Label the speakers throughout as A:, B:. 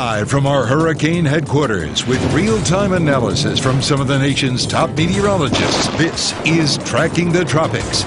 A: Live from our hurricane headquarters with real-time analysis from some of the nation's top meteorologists, this is Tracking the Tropics.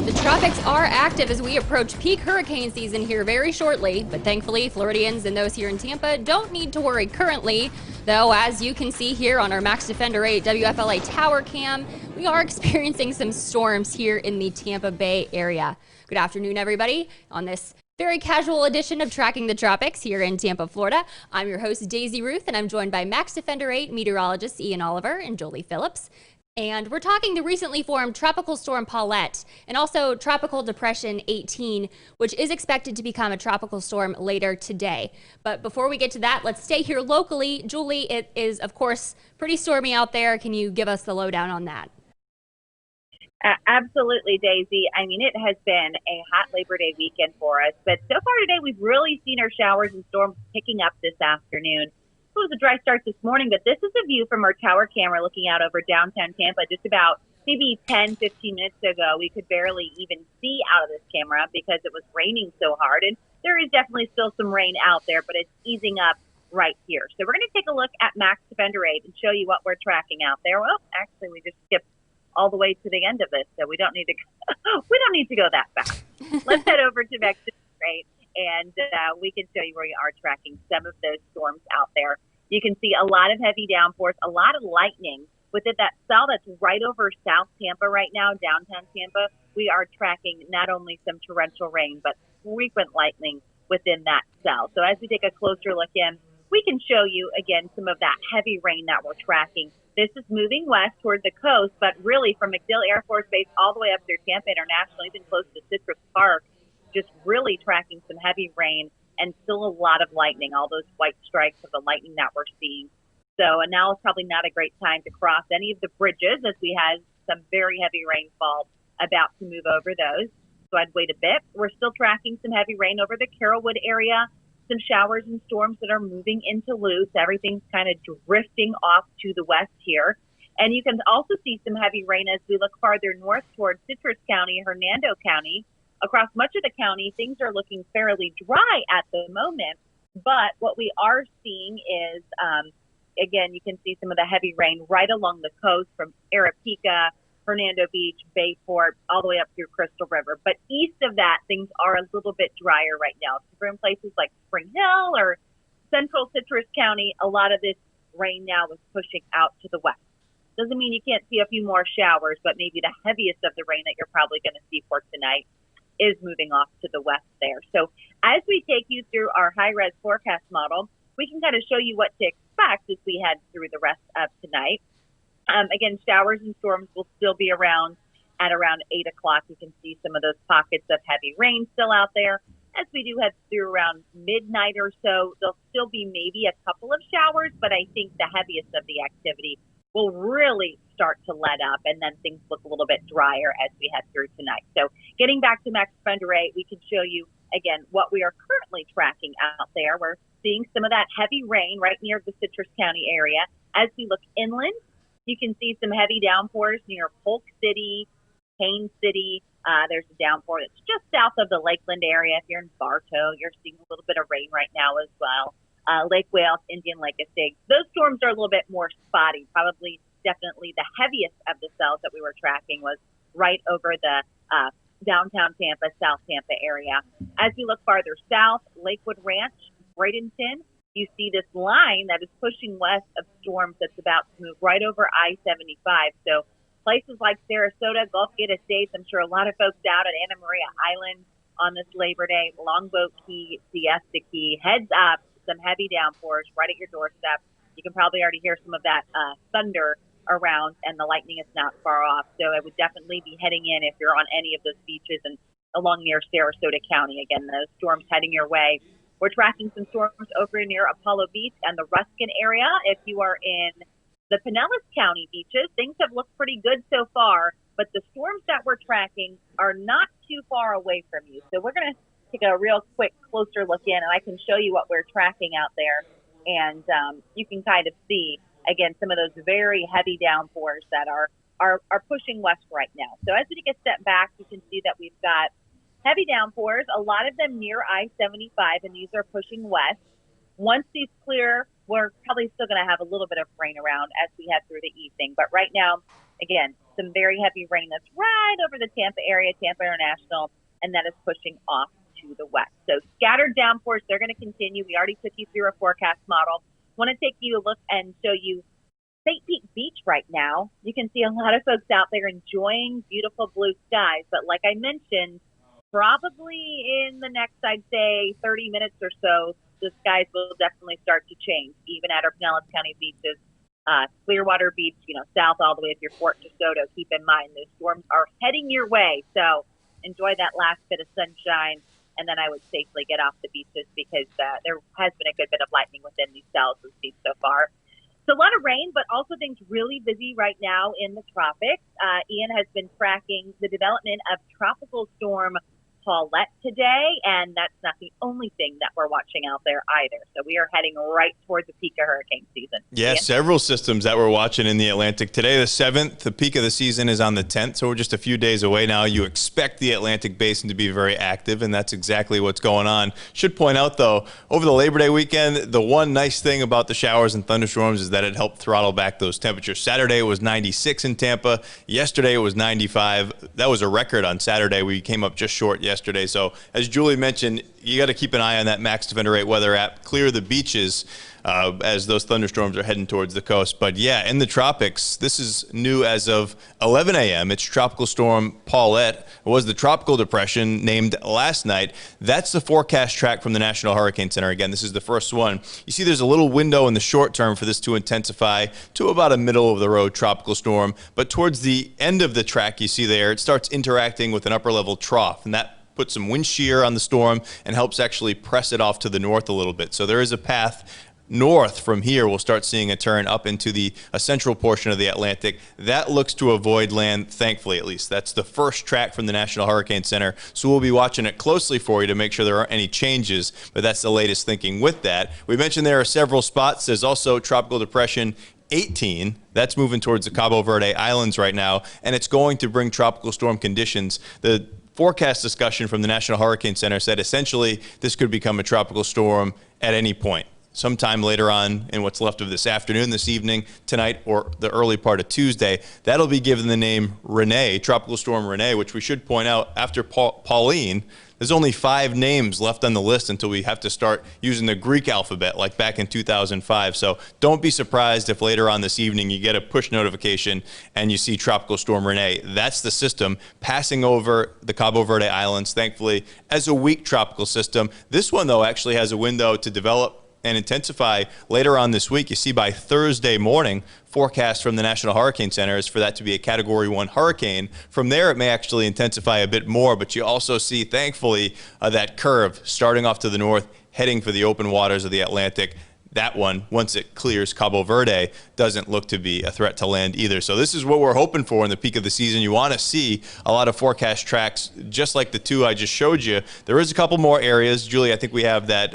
B: The tropics are active as we approach peak hurricane season here very shortly, but thankfully Floridians and those here in Tampa don't need to worry currently. Though, as you can see here on our Max Defender 8 WFLA tower cam, we are experiencing some storms here in the Tampa Bay area. Good afternoon, everybody, on this very casual edition of Tracking the Tropics here in Tampa, Florida. I'm your host, Daisy Ruth, and I'm joined by Max Defender 8 meteorologists Ian Oliver and Jolie Phillips. And we're talking the recently formed Tropical Storm Paulette and also Tropical Depression 18, which is expected to become a tropical storm later today. But before we get to that, let's stay here locally. Julie, it is, of course, pretty stormy out there. Can you give us the lowdown on that?
C: Absolutely, Daisy. I mean, it has been a hot Labor Day weekend for us, but so far today, we've really seen our showers and storms picking up this afternoon. It was a dry start this morning, but this is a view from our tower camera looking out over downtown Tampa. Just about maybe 10, 15 minutes ago, we could barely even see out of this camera because it was raining so hard. And there is definitely still some rain out there, but it's easing up right here. So we're going to take a look at Max Defender 8 and show you what we're tracking out there. Well, actually, we just skipped all the way to the end of this, so we don't need to go that fast. Let's head over to Max Defender 8. And we can show you where you are tracking some of those storms out there. You can see a lot of heavy downpours, a lot of lightning. Within that cell that's right over South Tampa right now, downtown Tampa, we are tracking not only some torrential rain, but frequent lightning within that cell. So as we take a closer look in, we can show you, again, some of that heavy rain that we're tracking. This is moving west toward the coast, but really from MacDill Air Force Base all the way up through Tampa International, even close to Citrus Park, just really tracking some heavy rain and still a lot of lightning, all those white strikes of the lightning that we're seeing. So and now is probably not a great time to cross any of the bridges as we have some very heavy rainfall about to move over those. So I'd wait a bit. We're still tracking some heavy rain over the Carrollwood area, some showers and storms that are moving into loose. Everything's kind of drifting off to the west here. And you can also see some heavy rain as we look farther north towards Citrus County, Hernando County. Across much of the county, things are looking fairly dry at the moment. But what we are seeing is, again, you can see some of the heavy rain right along the coast from Aripeka, Hernando Beach, Bayport, all the way up through Crystal River. But east of that, things are a little bit drier right now. So for in places like Spring Hill or central Citrus County, a lot of this rain now is pushing out to the west. Doesn't mean you can't see a few more showers, but maybe the heaviest of the rain that you're probably going to see for tonight is moving off to the west there. So as we take you through our high-res forecast model, we can kind of show you what to expect as we head through the rest of tonight. Again, showers and storms will still be around at around 8 o'clock. You can see some of those pockets of heavy rain still out there. As we do head through around midnight or so, there'll still be maybe a couple of showers, but I think the heaviest of the activity will really start to let up, and then things look a little bit drier as we head through tonight. So getting back to Max Defender 8, we can show you, again, what we are currently tracking out there. We're seeing some of that heavy rain right near the Citrus County area. As we look inland, you can see some heavy downpours near Polk City, Kane City. There's a downpour that's just south of the Lakeland area. If you're in Bartow, you're seeing a little bit of rain right now as well. Lake Wales, Indian Lake Estates. Those storms are a little bit more spotty. Probably, definitely the heaviest of the cells that we were tracking was right over the downtown Tampa, South Tampa area. As we look farther south, Lakewood Ranch, Bradenton, you see this line that is pushing west of storms that's about to move right over I-75. So places like Sarasota, Gulf Gate Estates, I'm sure a lot of folks out at Anna Maria Island on this Labor Day, Longboat Key, Siesta Key, heads up. Some heavy downpours right at your doorstep. You can probably already hear some of that thunder around, and the lightning is not far off. So I would definitely be heading in if you're on any of those beaches and along near Sarasota County. Again, those storms heading your way. We're tracking some storms over near Apollo Beach and the Ruskin area. If you are in the Pinellas County beaches, things have looked pretty good so far, but the storms that we're tracking are not too far away from you. So we're going to take a real quick closer look in, and I can show you what we're tracking out there. And you can kind of see, again, some of those very heavy downpours that are pushing west right now. So as we take a step back, you can see that we've got Heavy downpours, a lot of them near I-75, and these are pushing west. Once these clear, we're probably still going to have a little bit of rain around as we head through the evening. But right now, again, some very heavy rain that's right over the Tampa area, Tampa International, and that is pushing off to the west. So scattered downpours, they're going to continue. We already took you through a forecast model. Want to take you a look and show you St. Pete Beach right now. You can see a lot of folks out there enjoying beautiful blue skies. But like I mentioned, probably in the next, I'd say, 30 minutes or so, the skies will definitely start to change, even at our Pinellas County beaches. Clearwater Beach, south all the way to your Fort DeSoto. Keep in mind, those storms are heading your way. So enjoy that last bit of sunshine, and then I would safely get off the beaches because there has been a good bit of lightning within these cells we've seen so far. So a lot of rain, but also things really busy right now in the tropics. Ian has been tracking the development of Tropical Storm Paulette today, and that's not the only thing that we're watching out there either. So we are heading right towards the peak of hurricane season.
D: Yeah, several systems that we're watching in the Atlantic. Today, the 7th, the peak of the season is on the 10th, so we're just a few days away now. You expect the Atlantic basin to be very active, and that's exactly what's going on. Should point out, though, over the Labor Day weekend, the one nice thing about the showers and thunderstorms is that it helped throttle back those temperatures. Saturday, it was 96 in Tampa. Yesterday, it was 95. That was a record on Saturday. We came up just short yesterday. So as Julie mentioned, you got to keep an eye on that Max Defender 8 weather app. Clear the beaches as those thunderstorms are heading towards the coast. But yeah, in the tropics, this is new as of 11 a.m. It's Tropical Storm Paulette. It was the tropical depression named last night. That's the forecast track from the National Hurricane Center. Again, this is the first one. You see there's a little window in the short term for this to intensify to about a middle of the road tropical storm. But towards the end of the track you see there, it starts interacting with an upper level trough, and that puts some wind shear on the storm and helps actually press it off to the north a little bit. So there is a path north from here. We'll start seeing a turn up into the central portion of the Atlantic. That looks to avoid land, thankfully at least. That's the first track from the National Hurricane Center. So we'll be watching it closely for you to make sure there aren't any changes, but that's the latest thinking with that. We mentioned there are several spots. There's also Tropical Depression 18. That's moving towards the Cabo Verde Islands right now, and it's going to bring tropical storm conditions. The forecast discussion from the National Hurricane Center said essentially this could become a tropical storm at any point, sometime later on in what's left of this afternoon, this evening, tonight, or the early part of Tuesday. That'll be given the name Renee, Tropical Storm Renee, which we should point out after Pauline, there's only 5 names left on the list until we have to start using the Greek alphabet like back in 2005. So don't be surprised if later on this evening you get a push notification and you see Tropical Storm Renee. That's the system passing over the Cabo Verde Islands, thankfully, as a weak tropical system. This one, though, actually has a window to develop and intensify later on this week. You see by Thursday morning, forecast from the National Hurricane Center is for that to be a Category 1 hurricane. From there, it may actually intensify a bit more, but you also see, thankfully, that curve starting off to the north, heading for the open waters of the Atlantic. That one, once it clears Cabo Verde, doesn't look to be a threat to land either. So this is what we're hoping for in the peak of the season. You want to see a lot of forecast tracks, just like the 2 I just showed you. There is a couple more areas. Julie, I think we have that.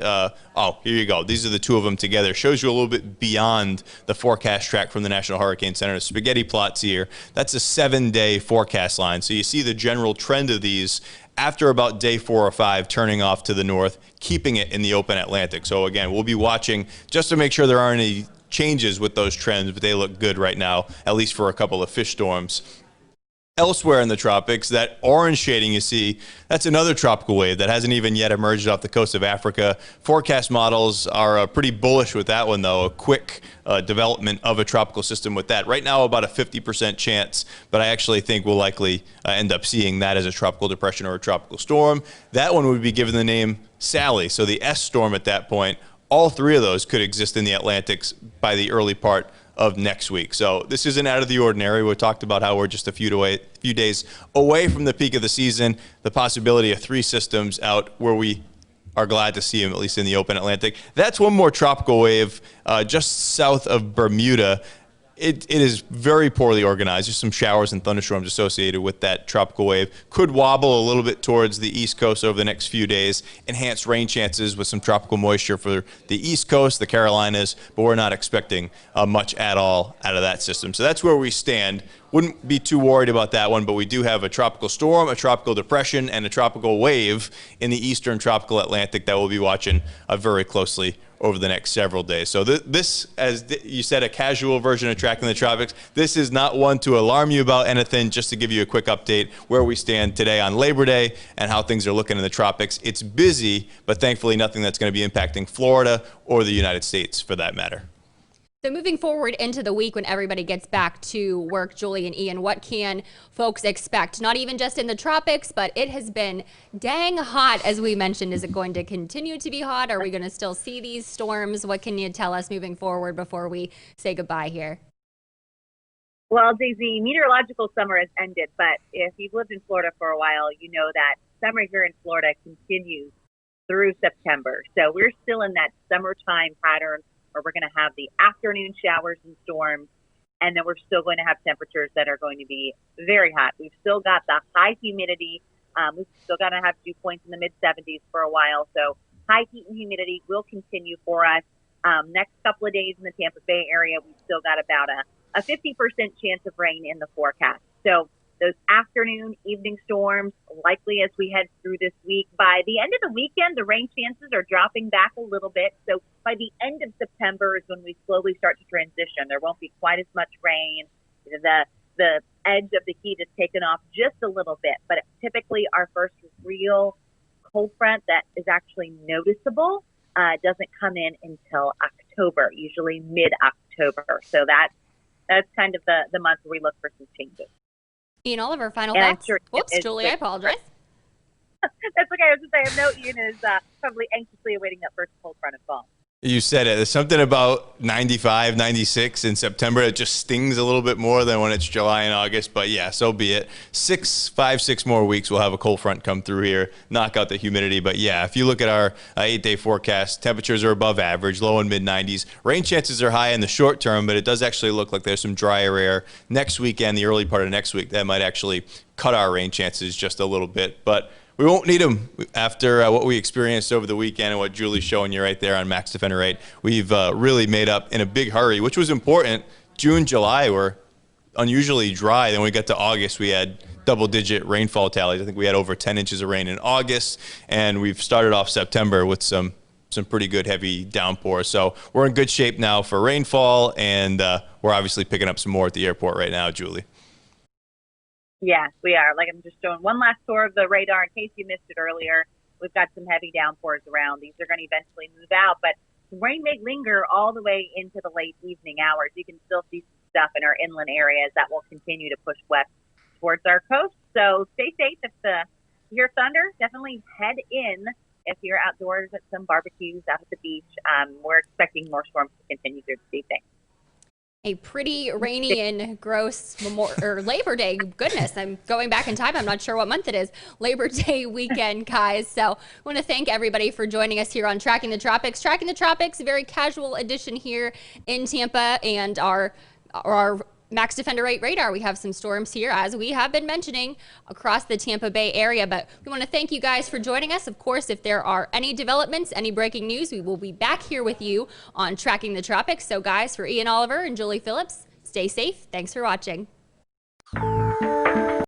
D: Oh, here you go. These are the 2 of them together. Shows you a little bit beyond the forecast track from the National Hurricane Center. Spaghetti plots here. That's a 7-day forecast line. So you see the general trend of these after about day 4 or 5, turning off to the north, keeping it in the open Atlantic. So again, we'll be watching just to make sure there aren't any changes with those trends, but they look good right now, at least for a couple of fish storms. Elsewhere in the tropics, that orange shading you see, that's another tropical wave that hasn't even yet emerged off the coast of Africa. Forecast models are pretty bullish with that one, though. A quick development of a tropical system with that. Right now, about a 50% chance, but I actually think we'll likely end up seeing that as a tropical depression or a tropical storm. That one would be given the name Sally, so the S storm at that point. All 3 of those could exist in the Atlantics by the early part of next week. So this isn't out of the ordinary. We talked about how we're just a few days away from the peak of the season, the possibility of 3 systems out where we are glad to see them, at least in the open Atlantic. That's one more tropical wave just south of Bermuda. It is very poorly organized. There's some showers and thunderstorms associated with that tropical wave. Could wobble a little bit towards the East Coast over the next few days. Enhanced rain chances with some tropical moisture for the East Coast, the Carolinas, but we're not expecting much at all out of that system. So that's where we stand. wouldn't be too worried about that one, but we do have a tropical storm, a tropical depression, and a tropical wave in the eastern tropical Atlantic that we'll be watching very closely over the next several days. So this, as you said, a casual version of Tracking the Tropics. This is not one to alarm you about anything, just to give you a quick update where we stand today on Labor Day and how things are looking in the tropics. It's busy, but thankfully nothing that's going to be impacting Florida or the United States for that matter.
B: So moving forward into the week when everybody gets back to work, Julie and Ian, what can folks expect? Not even just in the tropics, but it has been dang hot, as we mentioned. Is it going to continue to be hot? Are we going to still see these storms? What can you tell us moving forward before we say goodbye here?
C: Well, Daisy, meteorological summer has ended, but if you've lived in Florida for a while, you know that summer here in Florida continues through September. So we're still in that summertime pattern where we're going to have the afternoon showers and storms, and then we're still going to have temperatures that are going to be very hot. We've still got the high humidity. We've still got to have dew points in the mid-70s for a while. So high heat and humidity will continue for us. Next couple of days in the Tampa Bay area, we've still got about a 50% chance of rain in the forecast. So those afternoon, evening storms, likely as we head through this week. By the end of the weekend, the rain chances are dropping back a little bit. So by the end of September is when we slowly start to transition. There won't be quite as much rain. The edge of the heat is taken off just a little bit. But typically our first real cold front that is actually noticeable doesn't come in until October, usually mid-October. So that's kind of the month where we look for some changes.
B: Ian Oliver, final thoughts.
C: Sure
B: Whoops, Julie, I apologize.
C: That's okay. I was going to say, I know Ian is probably anxiously awaiting that first cold front of fall.
D: You said it. There's something about 95, 96 in September. It just stings a little bit more than when it's July and August. But yeah, so be it. 5, 6 more weeks, we'll have a cold front come through here, knock out the humidity. But yeah, if you look at our 8-day forecast, temperatures are above average, low and mid 90s. Rain chances are high in the short term, but it does actually look like there's some drier air next weekend, the early part of next week. That might actually cut our rain chances just a little bit. But we won't need them after what we experienced over the weekend and what Julie's showing you right there on Max Defender 8. We've really made up in a big hurry, which was important. June, July were unusually dry. Then when we got to August, we had double-digit rainfall tallies. I think we had over 10 inches of rain in August, and we've started off September with some pretty good heavy downpours. So we're in good shape now for rainfall, and we're obviously picking up some more at the airport right now, Julie.
C: Yeah, we are. Like, I'm just showing one last tour of the radar in case you missed it earlier. We've got some heavy downpours around. These are going to eventually move out, but rain may linger all the way into the late evening hours. You can still see some stuff in our inland areas that will continue to push west towards our coast. So stay safe. If you hear thunder, definitely head in if you're outdoors at some barbecues out at the beach. We're expecting more storms to continue through this evening.
B: A pretty rainy and gross Labor Day. Goodness, I'm going back in time. I'm not sure what month it is. Labor Day weekend, guys. So I want to thank everybody for joining us here on Tracking the Tropics. Tracking the Tropics, a very casual edition here in Tampa, and our Max Defender 8 radar. We have some storms here, as we have been mentioning, across the Tampa Bay area. But we want to thank you guys for joining us. Of course, if there are any developments, any breaking news, we will be back here with you on Tracking the Tropics. So guys, for Ian Oliver and Julie Phillips, stay safe. Thanks for watching.